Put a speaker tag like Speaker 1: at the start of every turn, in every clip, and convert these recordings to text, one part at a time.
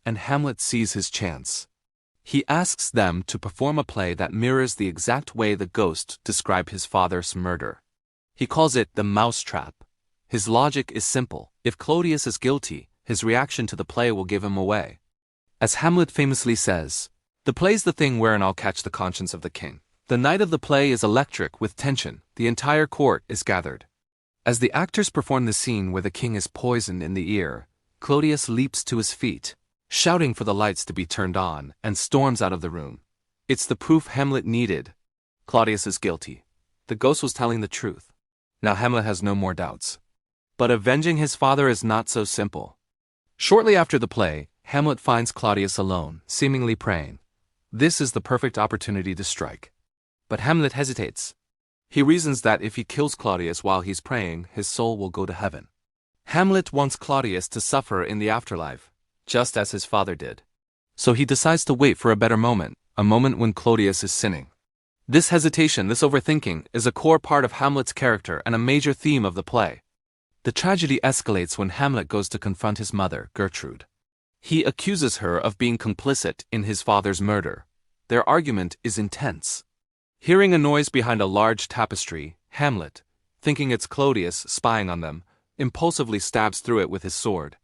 Speaker 1: and Hamlet sees his chance. He asks them to perform a play that mirrors the exact way the ghost described his father's murder. He calls it the mousetrap. His logic is simple. If Claudius is guilty, his reaction to the play will give him away. As Hamlet famously says, "The play's the thing wherein I'll catch the conscience of the king." The night of the play is electric with tension. The entire court is gathered. As the actors perform the scene where the king is poisoned in the ear, Claudius leaps to his feet, shouting for the lights to be turned on, and storms out of the room. It's the proof Hamlet needed. Claudius is guilty. The ghost was telling the truth. Now Hamlet has no more doubts. But avenging his father is not so simple. Shortly after the play, Hamlet finds Claudius alone, seemingly praying. This is the perfect opportunity to strike. But Hamlet hesitates. He reasons that if he kills Claudius while he's praying, his soul will go to heaven. Hamlet wants Claudius to suffer in the afterlife, just as his father did. So he decides to wait for a better moment, a moment when Claudius is sinning. This hesitation, this overthinking, is a core part of Hamlet's character and a major theme of the play. The tragedy escalates when Hamlet goes to confront his mother, Gertrude. He accuses her of being complicit in his father's murder. Their argument is intense. Hearing a noise behind a large tapestry, Hamlet, thinking it's Claudius spying on them, impulsively stabs through it with his sword.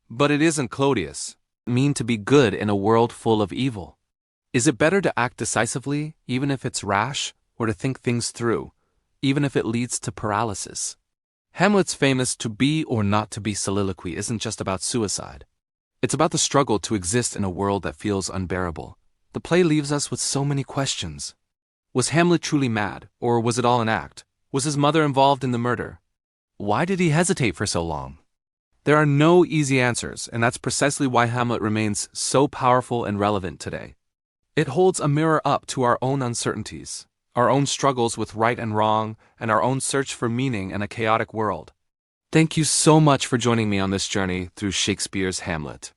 Speaker 1: But it isn't Claudius. Mean to be good in a world full of evil. Is it better to act decisively, even if it's rash, or to think things through, even if it leads to paralysis? Hamlet's famous to be or not to be soliloquy isn't just about suicide. It's about the struggle to exist in a world that feels unbearable. The play leaves us with so many questions. Was Hamlet truly mad, or was it all an act? Was his mother involved in the murder? Why did he hesitate for so long? There are no easy answers, and that's precisely why Hamlet remains so powerful and relevant today. It holds a mirror up to our own uncertainties, our own struggles with right and wrong, and our own search for meaning in a chaotic world. Thank you so much for joining me on this journey through Shakespeare's Hamlet.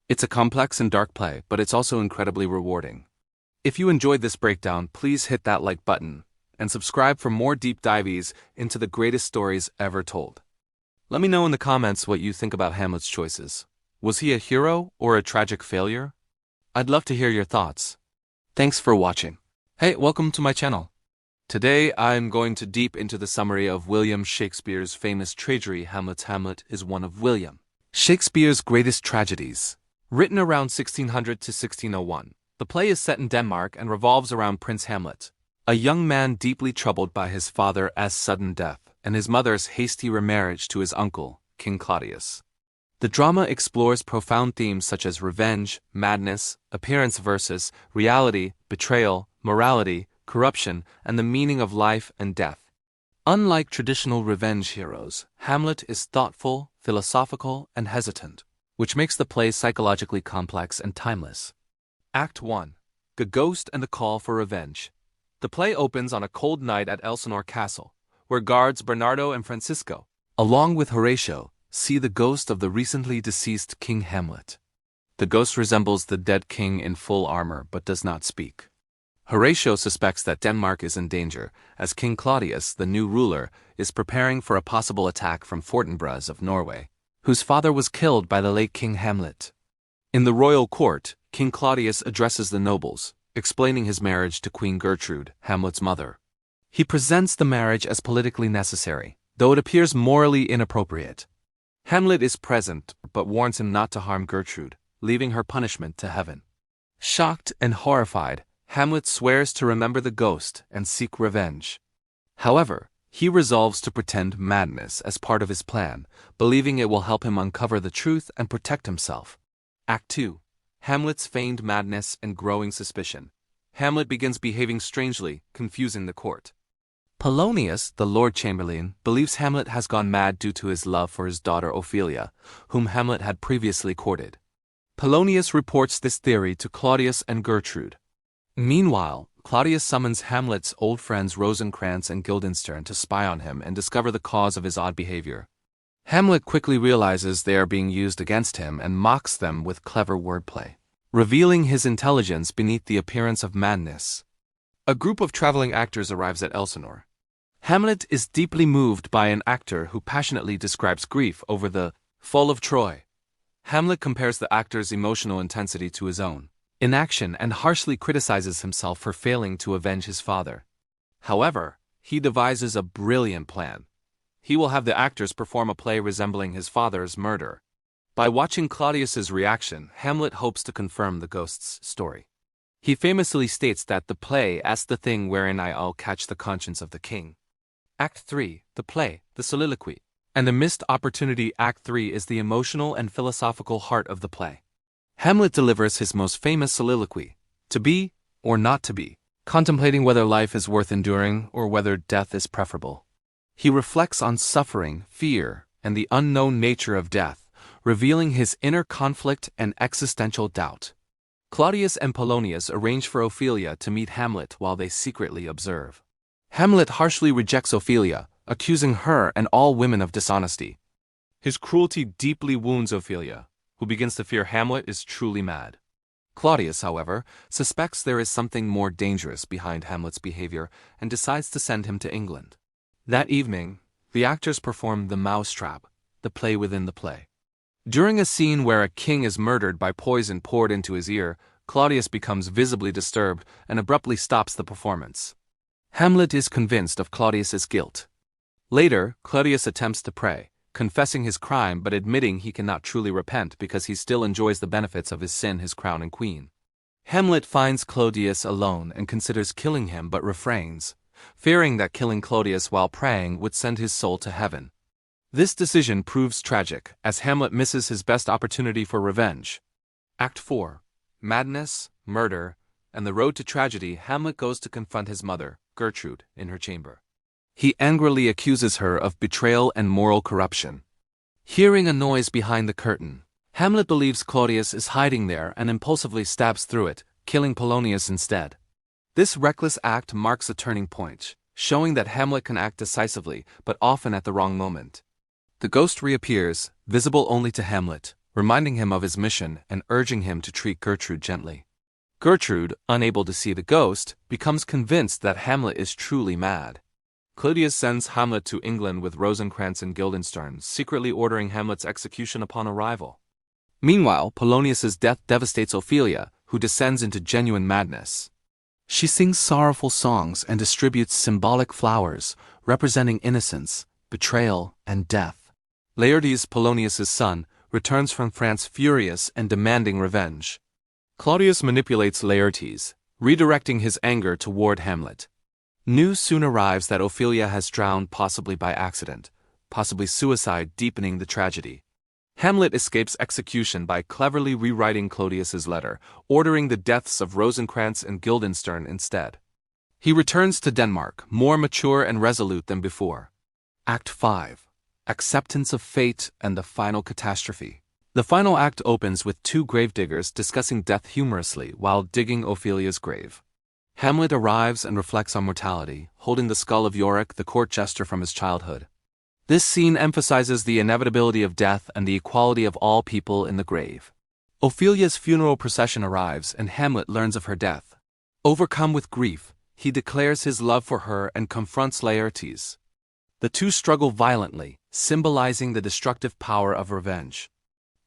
Speaker 1: It's a complex and dark play, but it's also incredibly rewarding. If you enjoyed this breakdown, please hit that like button, and subscribe for more deep dives into the greatest stories ever told. Let me know in the comments what you think about Hamlet's choices. Was he a hero or a tragic failure? I'd love to hear your thoughts. Thanks for watching. Hey, welcome to my channel. Today I'm going to deep into the summary of William Shakespeare's famous tragedy Hamlet's Hamlet is one of William Shakespeare's greatest tragedies. Written around 1600 to 1601, the play is set in Denmark and revolves around Prince Hamlet, a young man deeply troubled by his father's sudden death and his mother's hasty remarriage to his uncle, King Claudius. The drama explores profound themes such as revenge, madness, appearance versus reality, betrayal, morality, corruption, and the meaning of life and death. Unlike traditional revenge heroes, Hamlet is thoughtful, philosophical, and hesitant, which makes the play psychologically complex and timeless. Act 1. The Ghost and the Call for Revenge. The play opens on a cold night at Elsinore Castle, where guards Bernardo and Francisco, along with Horatio, see the ghost of the recently deceased King Hamlet. The ghost resembles the dead king in full armor but does not speak. Horatio suspects that Denmark is in danger, as King Claudius, the new ruler, is preparing for a possible attack from Fortinbras of Norway, whose father was killed by the late King Hamlet. In the royal court, King Claudius addresses the nobles, explaining his marriage to Queen Gertrude, Hamlet's mother. He presents the marriage as politically necessary, though it appears morally inappropriate. Hamlet is present, but warns him not to harm Gertrude, leaving her punishment to heaven. Shocked and horrified, Hamlet swears to remember the ghost and seek revenge. However, he resolves to pretend madness as part of his plan, believing it will help him uncover the truth and protect himself. Act 2. Hamlet's feigned madness and growing suspicion. Hamlet begins behaving strangely, confusing the court. Polonius, the Lord Chamberlain, believes Hamlet has gone mad due to his love for his daughter Ophelia, whom Hamlet had previously courted. Polonius reports this theory to Claudius and Gertrude. Meanwhile, Claudius summons Hamlet's old friends Rosencrantz and Guildenstern to spy on him and discover the cause of his odd behavior. Hamlet quickly realizes they are being used against him and mocks them with clever wordplay, revealing his intelligence beneath the appearance of madness. A group of traveling actors arrives at Elsinore. Hamlet is deeply moved by an actor who passionately describes grief over the fall of Troy. Hamlet compares the actor's emotional intensity to his own inaction and harshly criticizes himself for failing to avenge his father. However, he devises a brilliant plan. He will have the actors perform a play resembling his father's murder. By watching Claudius's reaction, Hamlet hopes to confirm the ghost's story. He famously states that the play is the thing wherein I'll catch the conscience of the king. Act 3, the play, the soliloquy. And the missed opportunity. Act 3 is the emotional and philosophical heart of the play. Hamlet delivers his most famous soliloquy, to be or not to be, contemplating whether life is worth enduring or whether death is preferable. He reflects on suffering, fear, and the unknown nature of death, revealing his inner conflict and existential doubt. Claudius and Polonius arrange for Ophelia to meet Hamlet while they secretly observe. Hamlet harshly rejects Ophelia, accusing her and all women of dishonesty. His cruelty deeply wounds Ophelia, who begins to fear Hamlet is truly mad. Claudius, however, suspects there is something more dangerous behind Hamlet's behavior and decides to send him to England. That evening, the actors perform The Mousetrap, the play within the play. During a scene where a king is murdered by poison poured into his ear, Claudius becomes visibly disturbed and abruptly stops the performance. Hamlet is convinced of Claudius's guilt. Later, Claudius attempts to pray, confessing his crime but admitting he cannot truly repent because he still enjoys the benefits of his sin, his crown and queen. Hamlet finds Claudius alone and considers killing him but refrains, fearing that killing Claudius while praying would send his soul to heaven. This decision proves tragic, as Hamlet misses his best opportunity for revenge. Act 4. Madness, Murder, and the Road to Tragedy. Hamlet goes to confront his mother, Gertrude, in her chamber. He angrily accuses her of betrayal and moral corruption. Hearing a noise behind the curtain, Hamlet believes Claudius is hiding there and impulsively stabs through it, killing Polonius instead. This reckless act marks a turning point, showing that Hamlet can act decisively but often at the wrong moment. The ghost reappears, visible only to Hamlet, reminding him of his mission and urging him to treat Gertrude gently. Gertrude, unable to see the ghost, becomes convinced that Hamlet is truly mad. Claudius sends Hamlet to England with Rosencrantz and Guildenstern, secretly ordering Hamlet's execution upon arrival. Meanwhile, Polonius's death devastates Ophelia, who descends into genuine madness. She sings sorrowful songs and distributes symbolic flowers, representing innocence, betrayal, and death. Laertes, Polonius's son, returns from France furious and demanding revenge. Claudius manipulates Laertes, redirecting his anger toward Hamlet. News soon arrives that Ophelia has drowned, possibly by accident, possibly suicide, deepening the tragedy. Hamlet escapes execution by cleverly rewriting Claudius's letter, ordering the deaths of Rosencrantz and Guildenstern instead. He returns to Denmark, more mature and resolute than before. Act 5. Acceptance of fate and the final catastrophe. The final act opens with two gravediggers discussing death humorously while digging Ophelia's grave. Hamlet arrives and reflects on mortality, holding the skull of Yorick, the court jester from his childhood. This scene emphasizes the inevitability of death and the equality of all people in the grave. Ophelia's funeral procession arrives and Hamlet learns of her death. Overcome with grief, he declares his love for her and confronts Laertes. The two struggle violently, symbolizing the destructive power of revenge.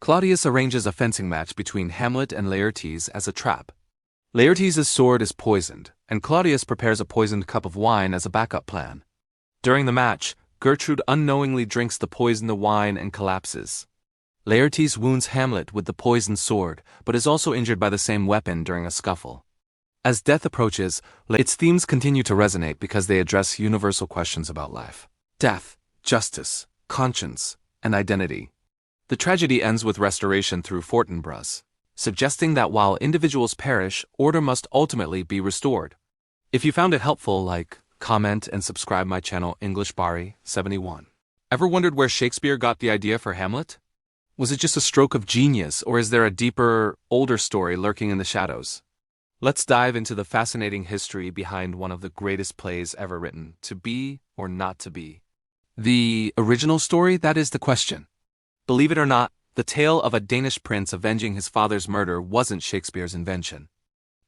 Speaker 1: Claudius arranges a fencing match between Hamlet and Laertes as a trap. Laertes' sword is poisoned, and Claudius prepares a poisoned cup of wine as a backup plan. During the match, Gertrude unknowingly drinks the poisoned wine and collapses. Laertes wounds Hamlet with the poisoned sword, but is also injured by the same weapon during a scuffle. As death approaches, its themes continue to resonate because they address universal questions about life, death, justice, conscience, and identity. The tragedy ends with restoration through Fortinbras, suggesting that while individuals perish, order must ultimately be restored. If you found it helpful, like, comment, and subscribe my channel English Bari 71. Ever wondered where Shakespeare got the idea for Hamlet? Was it just a stroke of genius, or is there a deeper, older story lurking in the shadows? Let's dive into the fascinating history behind one of the greatest plays ever written, To Be or Not to Be. The original story, that is the question. Believe it or not, the tale of a Danish prince avenging his father's murder wasn't Shakespeare's invention.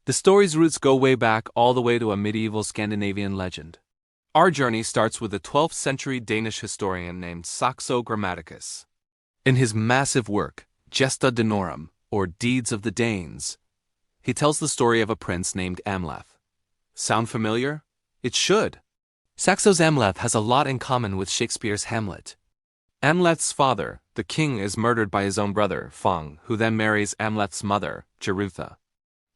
Speaker 1: The story's roots go way back, all the way to a medieval Scandinavian legend. Our journey starts with a 12th century Danish historian named Saxo Grammaticus. In his massive work, Gesta Danorum, or Deeds of the Danes. He tells the story of a prince named Amleth. Sound familiar? It should. Saxo's Amleth has a lot in common with Shakespeare's Hamlet. Amleth's father, the king, is murdered by his own brother, Fong, who then marries Amleth's mother, Jerutha.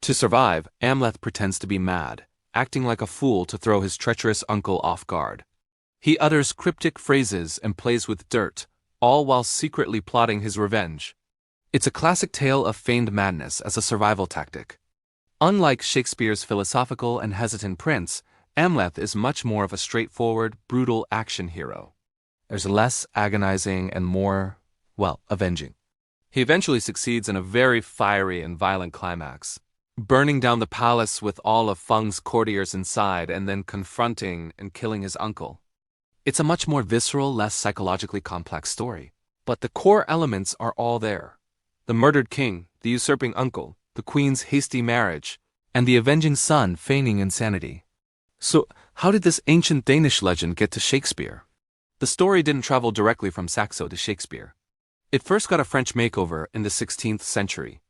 Speaker 1: To survive, Amleth pretends to be mad, acting like a fool to throw his treacherous uncle off guard. He utters cryptic phrases and plays with dirt, all while secretly plotting his revenge. It's a classic tale of feigned madness as a survival tactic. Unlike Shakespeare's philosophical and hesitant prince, Amleth is much more of a straightforward, brutal action hero. There's less agonizing and more, avenging. He eventually succeeds in a very fiery and violent climax, burning down the palace with all of Feng's courtiers inside and then confronting and killing his uncle. It's a much more visceral, less psychologically complex story, but the core elements are all there. The murdered king, the usurping uncle, the queen's hasty marriage, and the avenging son feigning insanity. So, how did this ancient Danish legend get to Shakespeare? The story didn't travel directly from Saxo to Shakespeare. It first got a French makeover in the 16th century.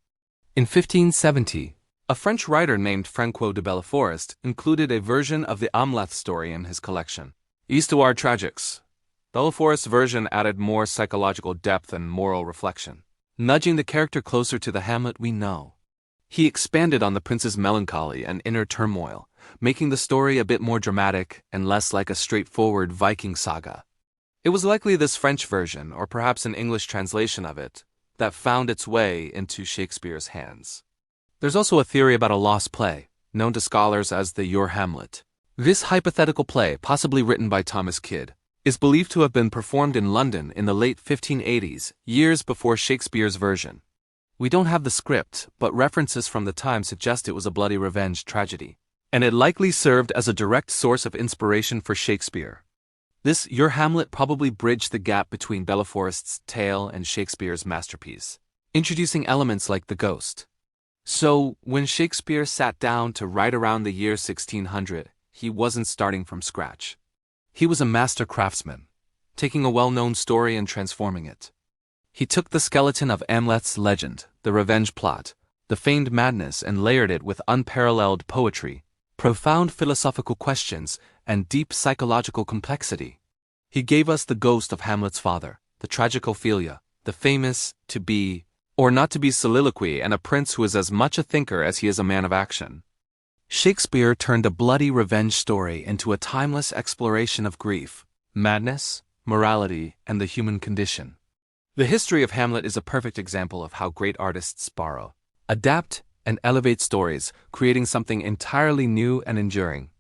Speaker 1: In 1570, a French writer named Francois de Belleforest included a version of the Amleth story in his collection, Histoire Tragiques. Belleforest's version added more psychological depth and moral reflection, nudging the character closer to the Hamlet we know. He expanded on the prince's melancholy and inner turmoil, making the story a bit more dramatic and less like a straightforward Viking saga. It was likely this French version, or perhaps an English translation of it, that found its way into Shakespeare's hands. There's also a theory about a lost play, known to scholars as the Your Hamlet. This hypothetical play, possibly written by Thomas Kyd, is believed to have been performed in London in the late 1580s, years before Shakespeare's version. We don't have the script, but references from the time suggest it was a bloody revenge tragedy, and it likely served as a direct source of inspiration for Shakespeare. This Your Hamlet probably bridged the gap between Belleforest's tale and Shakespeare's masterpiece, introducing elements like the ghost. So, when Shakespeare sat down to write around the year 1600, he wasn't starting from scratch. He was a master craftsman, taking a well-known story and transforming it. He took the skeleton of Amleth's legend, the revenge plot, the feigned madness, and layered it with unparalleled poetry, profound philosophical questions, and deep psychological complexity. He gave us the ghost of Hamlet's father, the tragic Ophelia, the famous to be or not to be soliloquy, and a prince who is as much a thinker as he is a man of action. Shakespeare turned a bloody revenge story into a timeless exploration of grief, madness, morality, and the human condition. The history of Hamlet is a perfect example of how great artists borrow, adapt, and elevate stories, creating something entirely new and enduring.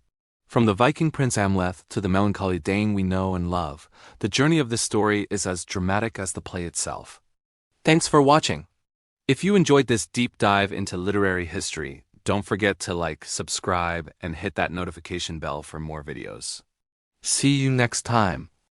Speaker 1: From the Viking prince Amleth to the melancholy Dane we know and love, the journey of this story is as dramatic as the play itself. Thanks for watching. If you enjoyed this deep dive into literary history, don't forget to like, subscribe, and hit that notification bell for more videos. See you next time.